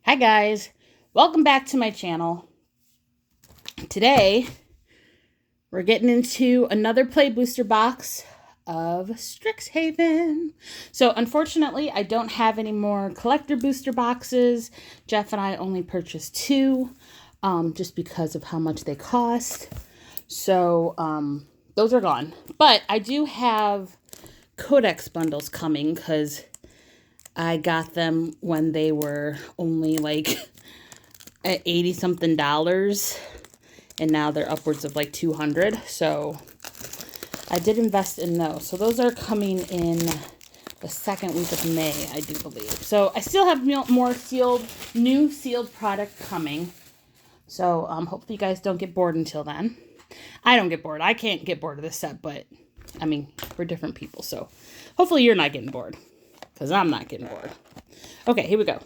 Hi guys, welcome back to my channel. Today we're getting into another play booster box of STRIXHAVEN. So unfortunately I don't have any more collector booster boxes. Jeff and I only purchased two just because of how much they cost. So those are gone. But I do have Codex bundles coming because I got them when they were only like at $80-something, and now they're upwards of like 200. So I did invest in those. So those are coming in the second week of May, I do believe. So I still have more new sealed product coming. So hopefully you guys don't get bored until then. I don't get bored. I can't get bored of this set, but I mean, we're different people. So hopefully you're not getting bored, because I'm not getting bored. Okay, here we go.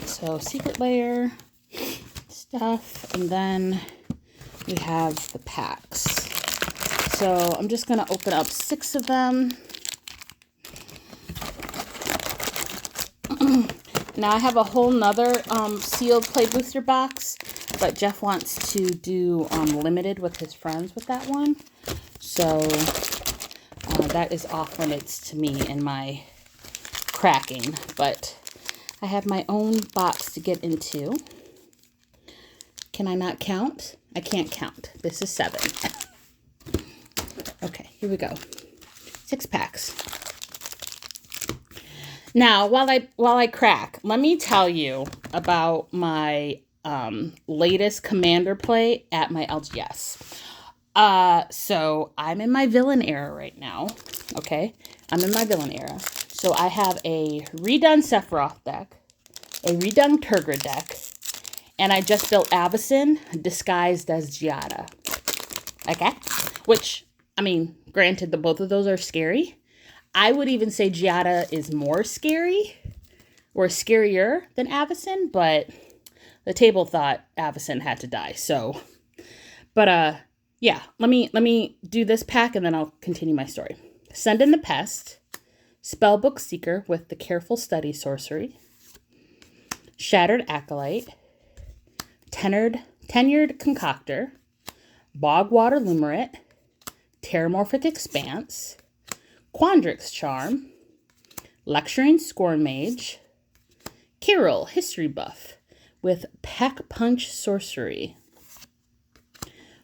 So secret layer stuff, and then we have the packs. So I'm just gonna open up 6 of them. Now I have a whole nother sealed play booster box, but Jeff wants to do limited with his friends with that one. So that is off limits to me and my cracking, but I have my own box to get into. Can I not count? I can't count. This is 7. Okay, here we go. 6 packs. Now, while I crack, let me tell you about my latest commander play at my LGS. So I'm in my villain era right now. Okay, I'm in my villain era. So I have a redone Sephiroth deck, a redone Turgid deck, and I just built Avacyn disguised as Giada. Okay, which, I mean, granted, both of those are scary. I would even say Giada is more scary, or scarier than Avacyn, but the table thought Avacyn had to die. So, but yeah, let me do this pack and then I'll continue my story. Send in the Pest, Spellbook Seeker with the Careful Study Sorcery, Shattered Acolyte, Tenured Concoctor, Bogwater Lumerate, Terramorphic Expanse, Quandrix Charm, Lecturing Scorn Mage, Carol History Buff with Pack Punch Sorcery,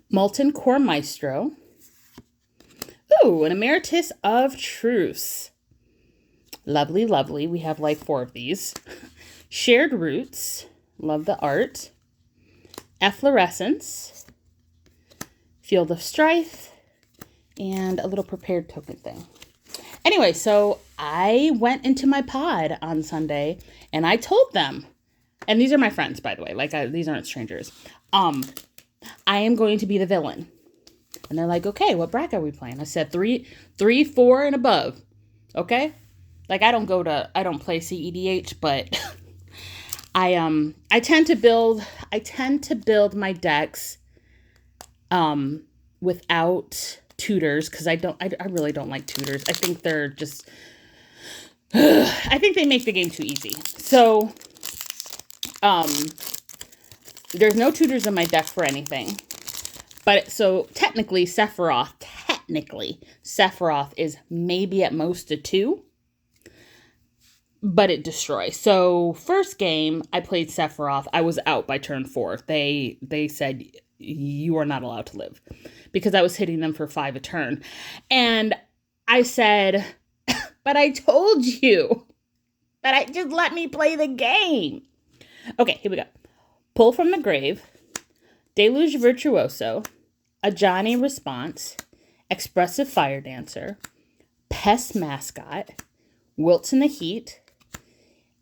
Molten Core Maestro, ooh, an Emeritus of Truce. Lovely, lovely. We have like 4 of these. Shared Roots, love the art. Efflorescence, Field of Strife, and a little prepared token thing. Anyway, so I went into my pod on Sunday and I told them, and these are my friends, by the way, like these aren't strangers. I am going to be the villain. And they're like, okay, what bracket are we playing? I said 3, 4, and above. Okay? Like I don't play CEDH, but I tend to build my decks without tutors, because I really don't like tutors. I think they're just I think they make the game too easy. So there's no tutors in my deck for anything. But so technically Sephiroth is maybe at most a 2. But it destroys. So first game I played Sephiroth, I was out by turn 4. They said you are not allowed to live, because I was hitting them for 5 a turn. And I said, but I told you that I just let me play the game. Okay, here we go. Pull from the Grave, Deluge Virtuoso, a Johnny Response, Expressive Fire Dancer, Pest Mascot, Wilts in the Heat,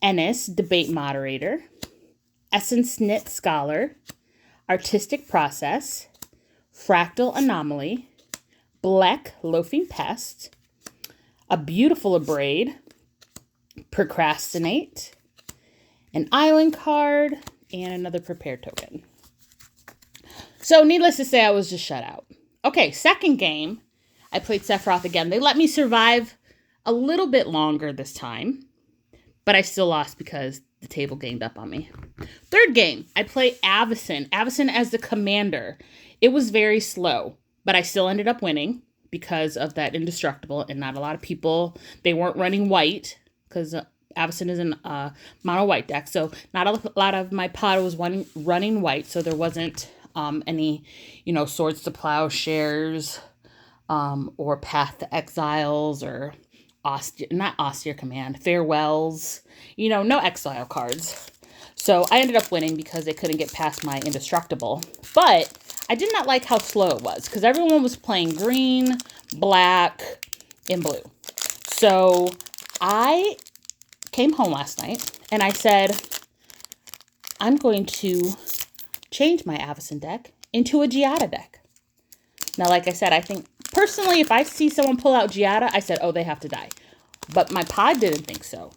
Ennis Debate Moderator, Essence Knit Scholar, Artistic Process, Fractal Anomaly, Black Loafing Pest, A Beautiful Abrade, Procrastinate, an Island card, and another prepared token. So needless to say, I was just shut out. Okay, second game, I played Sephiroth again. They let me survive a little bit longer this time, but I still lost because the table ganged up on me. Third game, I play Avacyn. Avacyn as the commander. It was very slow, but I still ended up winning because of that indestructible, and not a lot of people, they weren't running white because Avacyn is in mono white deck, so not a lot of my pod was running white, so there wasn't any, Swords to Plowshares or Path to Exiles or not Austere Command, Farewells, no exile cards. So I ended up winning because they couldn't get past my indestructible. But I did not like how slow it was because everyone was playing green, black, and blue. So I came home last night and I said, I'm going to change my Avacyn deck into a Giada deck. Now, like I said, I think personally, if I see someone pull out Giada, I said, oh, they have to die. But my pod didn't think so.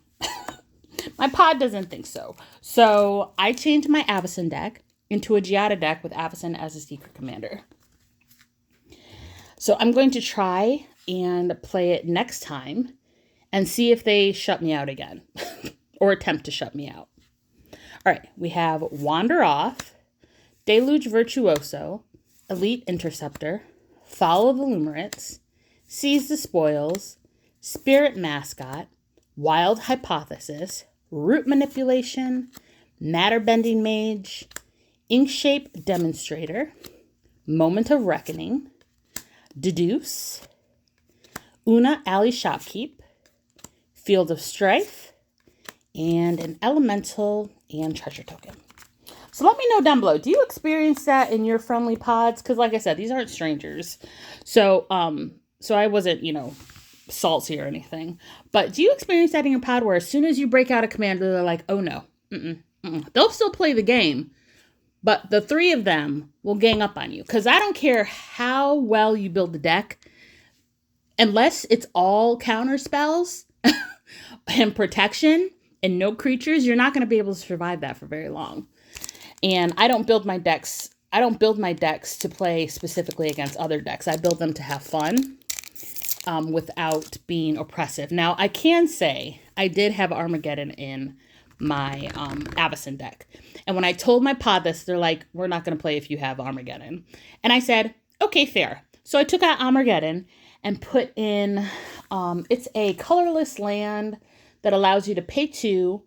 My pod doesn't think so. So I changed my Avacyn deck into a Giada deck with Avacyn as a secret commander. So I'm going to try and play it next time and see if they shut me out again or attempt to shut me out. All right, we have Wander Off, Deluge Virtuoso, Elite Interceptor, Follow the Lumerates, Seize the Spoils, Spirit Mascot, Wild Hypothesis, Root Manipulation, Matter Bending Mage, Inkshape Demonstrator, Moment of Reckoning, Deduce, Una Alley Shopkeep, Field of Strife, and an Elemental and Treasure Token. So let me know down below, do you experience that in your friendly pods? Because like I said, these aren't strangers. So I wasn't, salty or anything. But do you experience that in your pod where as soon as you break out a commander, they're like, oh no, they'll still play the game, but the three of them will gang up on you. Because I don't care how well you build the deck, unless it's all counter spells and protection and no creatures, you're not going to be able to survive that for very long. And I don't build my decks to play specifically against other decks. I build them to have fun without being oppressive. Now, I can say I did have Armageddon in my Avacyn deck. And when I told my pod this, they're like, we're not going to play if you have Armageddon. And I said, okay, fair. So I took out Armageddon and put in, it's a colorless land that allows you to pay 2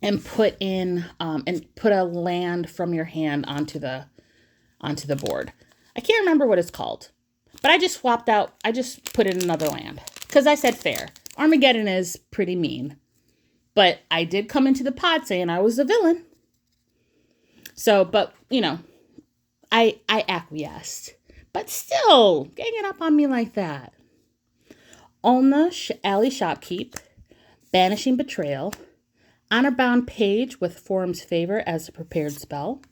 and put a land from your hand onto the board. I can't remember what it's called, but I just put in another land because I said fair. Armageddon is pretty mean, but I did come into the pod saying I was a villain. So, but I acquiesced, but still ganging up on me like that. Ulna Alley Shopkeep, Banishing Betrayal, Honor-Bound Page with Forum's Favor as a prepared spell,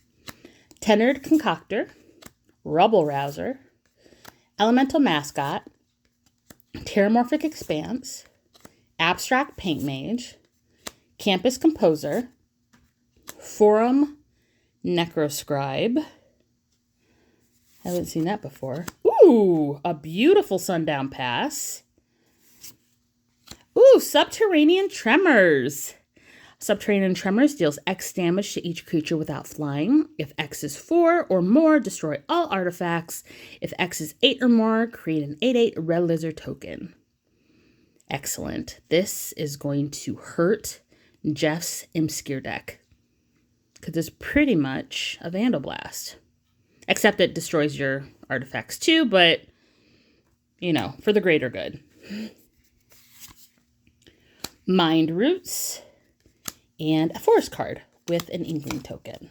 Tenured Concoctor, Rubble Rouser, Elemental Mascot, Terramorphic Expanse, Abstract Paint Mage, Campus Composer, Forum Necroscribe. Haven't seen that before. Ooh, a beautiful Sundown Pass. Ooh, Subterranean Tremors. Subterranean Tremors deals X damage to each creature without flying. If X is 4 or more, destroy all artifacts. If X is 8 or more, create an 8/8 Red Lizard token. Excellent. This is going to hurt Jeff's Imskir deck, because it's pretty much a Vandal Blast. Except it destroys your artifacts too, but, for the greater good. Mind Roots, and a forest card with an Inkling token.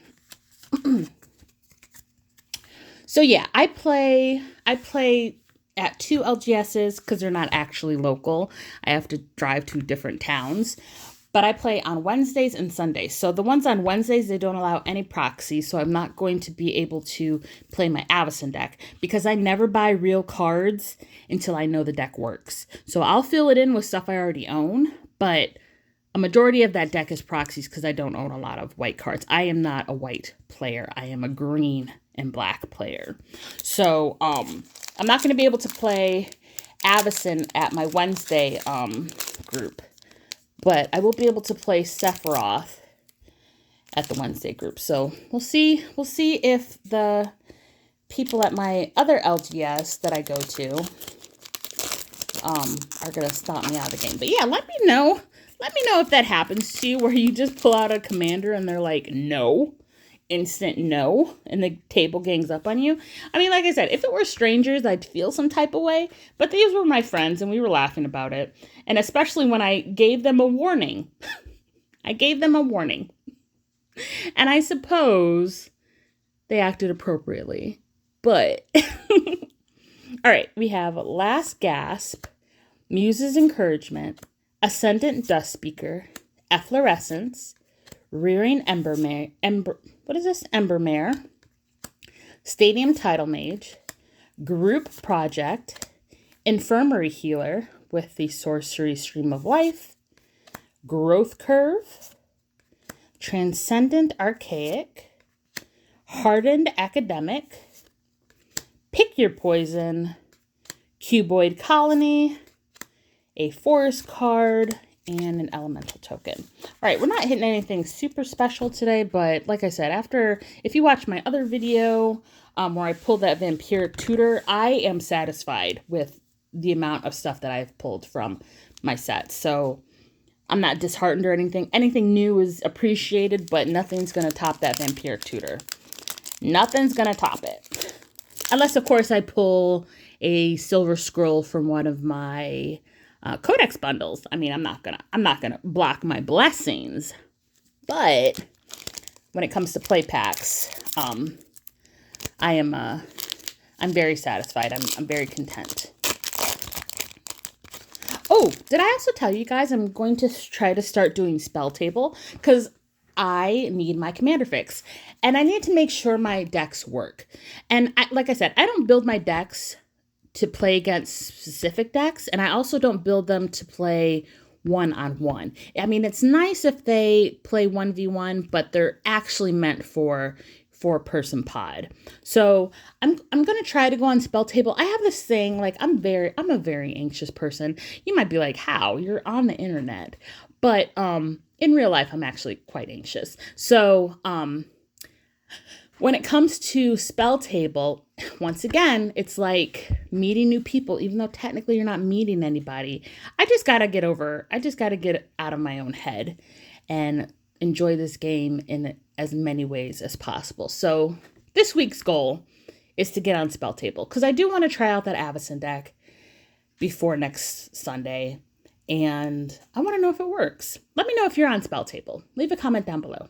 So yeah, I play at 2 LGSs because they're not actually local. I have to drive to different towns. But I play on Wednesdays and Sundays. So the ones on Wednesdays, they don't allow any proxy. So I'm not going to be able to play my Avacyn deck because I never buy real cards until I know the deck works. So I'll fill it in with stuff I already own. But a majority of that deck is proxies because I don't own a lot of white cards. I am not a white player. I am a green and black player. So I'm not going to be able to play Avacyn at my Wednesday group, but I will be able to play Sephiroth at the Wednesday group. So we'll see. We'll see if the people at my other LGS that I go to are going to stop me out of the game. But yeah, let me know. Let me know if that happens to you, where you just pull out a commander and they're like, no, instant no, and the table gangs up on you. I mean, like I said, if it were strangers, I'd feel some type of way, but these were my friends and we were laughing about it. And especially when I gave them a warning. I gave them a warning. And I suppose they acted appropriately. But, all right, we have Last Gasp, Muse's Encouragement, Ascendant Dust Speaker, Efflorescence, Rearing Embermare, Embermare, Stadium Tidal Mage, Group Project, Infirmary Healer with the Sorcery Stream of Life, Growth Curve, Transcendent Archaic, Hardened Academic, Pick Your Poison, Cuboid Colony, a Forest card, and an elemental token. All right, we're not hitting anything super special today, but like I said, if you watch my other video where I pulled that Vampiric Tutor, I am satisfied with the amount of stuff that I've pulled from my set. So I'm not disheartened or anything. Anything new is appreciated, but nothing's going to top that Vampiric Tutor. Nothing's going to top it. Unless, of course, I pull a Silver Scroll from one of my Codex bundles. I mean, I'm not gonna block my blessings, but when it comes to play packs, I'm very satisfied. I'm very content. Oh, did I also tell you guys I'm going to try to start doing Spell Table because I need my commander fix and I need to make sure my decks work. And like I said, I don't build my decks to play against specific decks, and I also don't build them to play one-on-one. I mean, it's nice if they play 1v1, but they're actually meant for four-person pod. So I'm gonna try to go on Spell Table. I have this thing, like I'm a very anxious person. You might be like, how? You're on the internet. But in real life, I'm actually quite anxious. So when it comes to Spell Table, once again, it's like meeting new people, even though technically you're not meeting anybody. I just got to get out of my own head and enjoy this game in as many ways as possible. So this week's goal is to get on Spell Table because I do want to try out that Avacyn deck before next Sunday. And I want to know if it works. Let me know if you're on Spell Table. Leave a comment down below.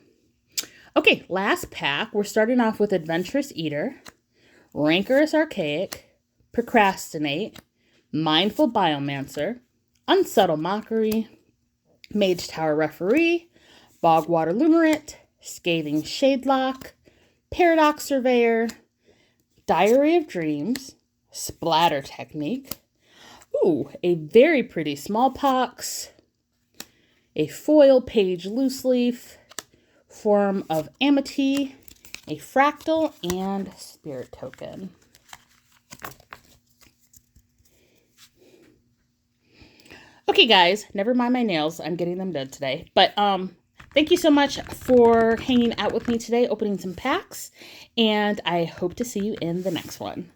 Okay, last pack. We're starting off with Adventurous Eater, Rancorous Archaic, Procrastinate, Mindful Biomancer, Unsubtle Mockery, Mage Tower Referee, Bogwater Lumerate, Scathing Shadelock, Paradox Surveyor, Diary of Dreams, Splatter Technique, ooh, a very pretty Smallpox, a Foil Page Loose Leaf, Form of Amity, a Fractal, and Spirit Token. Okay, guys, never mind my nails. I'm getting them done today. But thank you so much for hanging out with me today, opening some packs, and I hope to see you in the next one.